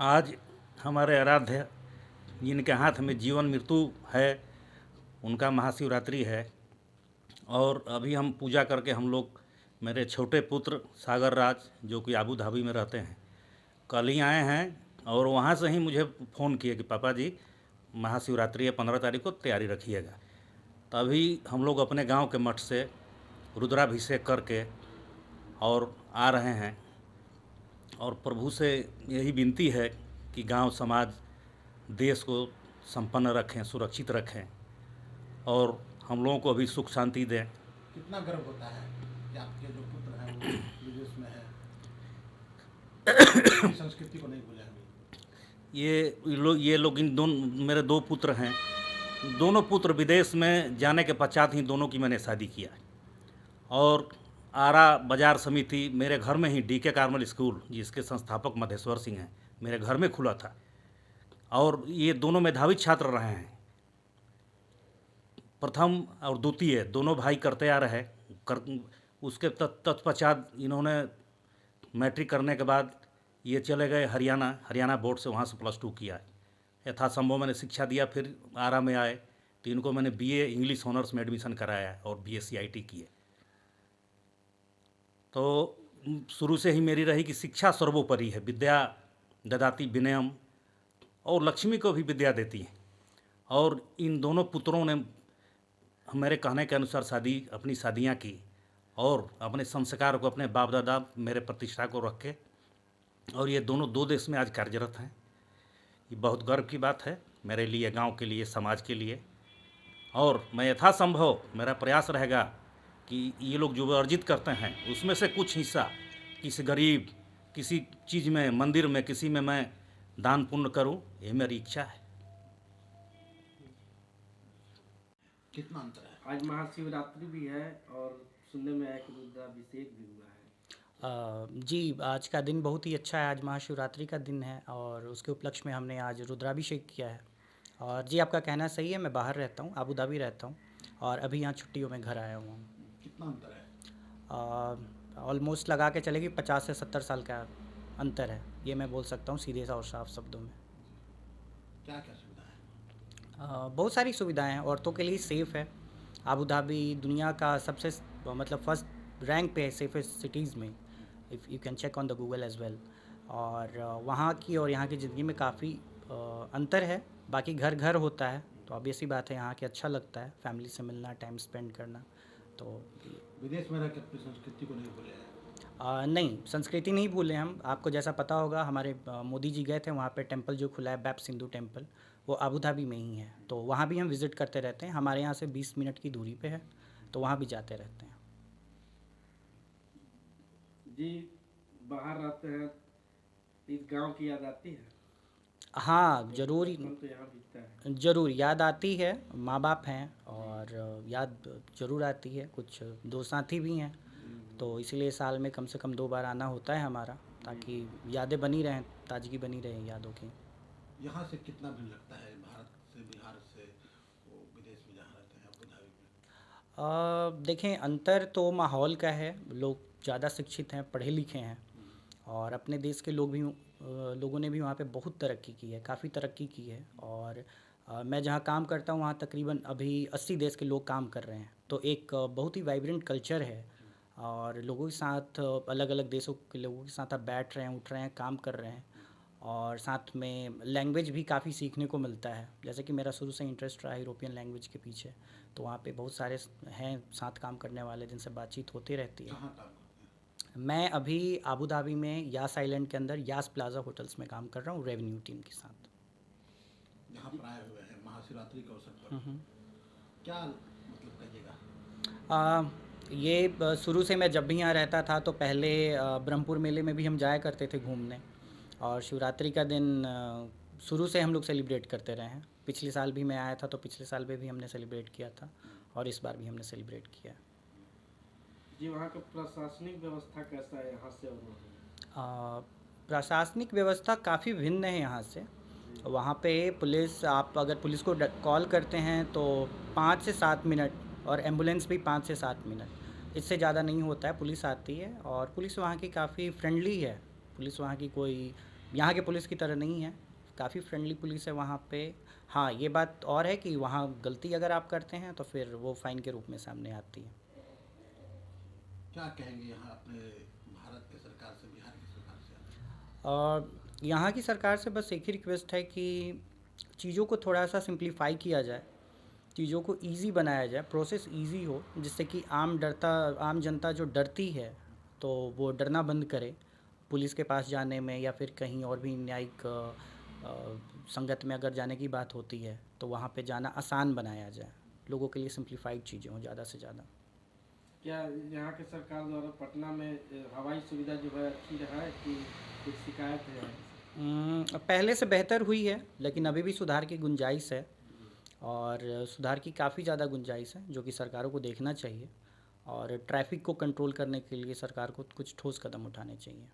आज हमारे आराध्य जिनके हाथ में जीवन मृत्यु है उनका महाशिवरात्रि है। और अभी हम पूजा करके हम लोग, मेरे छोटे पुत्र सागर राज जो कि आबू धाबी में रहते हैं, कल ही आए हैं और वहाँ से ही मुझे फ़ोन किए कि पापा जी महाशिवरात्रि है 15 तारीख को, तैयारी रखिएगा। तभी हम लोग अपने गांव के मठ से रुद्राभिषेक करके और आ रहे हैं। और प्रभु से यही विनती है कि गांव समाज देश को संपन्न रखें, सुरक्षित रखें और हम लोगों को भी सुख शांति दें। कितना गर्व होता है कि आपके जो पुत्र हैं वो विदेश में है, संस्कृति को नहीं भूले हमें। ये लोग इन दोनों, मेरे दो पुत्र हैं, दोनों पुत्र विदेश में जाने के पश्चात ही दोनों की मैंने शादी किया। और आरा बाजार समिति मेरे घर में ही डीके कार्मल स्कूल, जिसके संस्थापक मधेश्वर सिंह हैं, मेरे घर में खुला था। और ये दोनों मेधावी छात्र रहे हैं, प्रथम और द्वितीय दोनों भाई करते आ रहे उसके तत्पश्चात इन्होंने मैट्रिक करने के बाद ये चले गए हरियाणा बोर्ड से, वहाँ से +2 किया। यथासंभव मैंने शिक्षा दिया। फिर आरा में आए तो इनको मैंने BA इंग्लिश ऑनर्स में एडमिशन कराया और BSc IT किए। तो शुरू से ही मेरी रही कि शिक्षा सर्वोपरि है, विद्या ददाति विनयम, और लक्ष्मी को भी विद्या देती है। और इन दोनों पुत्रों ने मेरे कहने के अनुसार अपनी शादियाँ की और अपने संस्कार को, अपने बाप दादा मेरे प्रतिष्ठा को रख के, और ये दोनों 2 देश में आज कार्यरत हैं। ये बहुत गर्व की बात है मेरे लिए, गांव के लिए, समाज के लिए। और मैं यथासंभव मेरा प्रयास रहेगा कि ये लोग जो अर्जित करते हैं उसमें से कुछ हिस्सा किसी गरीब, किसी चीज़ में, मंदिर में, किसी में मैं दान पुण्य करूं, ये मेरी इच्छा है। कितना अंतर है? आज महाशिवरात्रि भी है और सुनने में आया कि रुद्राभिषेक भी हुआ है। जी, आज का दिन बहुत ही अच्छा है। आज महाशिवरात्रि का दिन है और उसके उपलक्ष्य में हमने आज रुद्राभिषेक किया है। और जी, आपका कहना सही है, मैं बाहर रहता हूँ, आबू धाबी रहता हूँ और अभी यहाँ छुट्टियों में घर आया हुआ हूँ। कितना अंतर है? ऑलमोस्ट लगा के चले कि 50 से 70 साल का अंतर है, ये मैं बोल सकता हूँ सीधे और साफ शब्दों में। क्या क्या सुविधा है? बहुत सारी सुविधाएं हैं, औरतों के लिए सेफ़ है। आबू धाबी दुनिया का सबसे मतलब फर्स्ट रैंक पे है सेफेस्ट सिटीज़ में, if you can check on the Google as well. और वहाँ की और यहाँ की ज़िंदगी में काफ़ी अंतर है। बाकी घर घर होता है तो ऑब्वियस सी बात है, यहाँ के अच्छा लगता है, फैमिली से मिलना, टाइम स्पेंड करना। तो विदेश में रह के अपनी संस्कृति को नहीं भूले हैं? नहीं, संस्कृति नहीं भूले हम। आपको जैसा पता होगा, हमारे मोदी जी गए थे वहाँ पे, टेंपल जो खुला है बैप सिंधु टेंपल, वो आबू धाबी में ही है। तो वहाँ भी हम विज़िट करते रहते हैं, हमारे यहाँ से 20 मिनट की दूरी पे है, तो वहाँ भी जाते रहते हैं। जी, बाहर रहते हैं, इस गांव की याद आती है? हाँ, ज़रूर तो यहाँ बीतता है। ज़रूर याद आती है। माँ बाप हैं और याद ज़रूर आती है। कुछ दोस्त साथी भी हैं, तो इसलिए साल में कम से कम 2 बार आना होता है हमारा, ताकि यादें बनी रहें, ताजगी बनी रहे यादों की। यहाँ से कितना दिन लगता है, भारत से, बिहार से वो विदेश में जहाँ रहते हैं आबू धाबी में? देखें, अंतर तो माहौल का है। लोग ज़्यादा शिक्षित हैं, पढ़े लिखे हैं, और अपने देश के लोगों ने भी वहाँ पे बहुत तरक्की की है, काफ़ी तरक्की की है। और मैं जहाँ काम करता हूँ वहाँ तकरीबन अभी 80 देश के लोग काम कर रहे हैं। तो एक बहुत ही वाइब्रेंट कल्चर है, और लोगों के साथ, अलग अलग देशों के लोगों के साथ आप बैठ रहे हैं, उठ रहे हैं, काम कर रहे हैं, और साथ में लैंग्वेज भी काफ़ी सीखने को मिलता है। जैसे कि मेरा शुरू से इंटरेस्ट रहा यूरोपियन लैंग्वेज के पीछे, तो वहाँ पे बहुत सारे हैं साथ काम करने वाले जिनसे बातचीत होती रहती है। कहाँ काम करते हैं? मैं अभी आबू धाबी में यास आइलैंड के अंदर यास प्लाजा होटल्स में काम कर रहा हूँ, रेवेन्यू टीम के साथ। यहाँ पर आए हुए हैं महाशिवरात्रि के अवसर पर, क्या मतलब कहिएगा? ये शुरू से मैं जब भी यहाँ रहता था तो पहले ब्रह्मपुर मेले में भी हम जाया करते थे घूमने, और शिवरात्रि का दिन शुरू से हम लोग सेलिब्रेट करते रहे हैं। पिछले साल भी मैं आया था तो पिछले साल में भी हमने सेलिब्रेट किया था, और इस बार भी हमने सेलिब्रेट किया। जी, वहाँ का प्रशासनिक व्यवस्था कैसा है यहाँ से और वहाँ? प्रशासनिक व्यवस्था काफ़ी भिन्न है यहाँ से। वहाँ पे पुलिस, आप अगर पुलिस को कॉल करते हैं तो 5 से 7 मिनट, और एम्बुलेंस भी 5 से 7 मिनट, इससे ज़्यादा नहीं होता है। पुलिस आती है और पुलिस वहाँ की काफ़ी फ्रेंडली है। पुलिस वहाँ की कोई यहाँ के पुलिस की तरह नहीं है, काफ़ी फ्रेंडली पुलिस है वहाँ पे। हाँ, ये बात और है कि वहाँ गलती अगर आप करते हैं तो फिर वो फ़ाइन के रूप में सामने आती है। क्या कहेंगे यहाँ अपने भारत की सरकार से, बिहार की सरकार से? और यहाँ की सरकार से बस एक ही रिक्वेस्ट है कि चीज़ों को थोड़ा सा सिंप्लीफाई किया जाए, चीज़ों को इजी बनाया जाए, प्रोसेस इजी हो, जिससे कि आम जनता जो डरती है तो वो डरना बंद करे पुलिस के पास जाने में, या फिर कहीं और भी न्यायिक संगत में अगर जाने की बात होती है तो वहाँ पे जाना आसान बनाया जाए, लोगों के लिए सिंप्लीफाइड चीज़ें हों ज़्यादा से ज़्यादा। क्या यहाँ के सरकार द्वारा पटना में हवाई सुविधा जो है अच्छी रहा है कि कुछ शिकायत है यहाँ से? पहले से बेहतर हुई है, लेकिन अभी भी सुधार की गुंजाइश है, और सुधार की काफ़ी ज़्यादा गुंजाइश है जो कि सरकारों को देखना चाहिए, और ट्रैफिक को कंट्रोल करने के लिए सरकार को कुछ ठोस कदम उठाने चाहिए।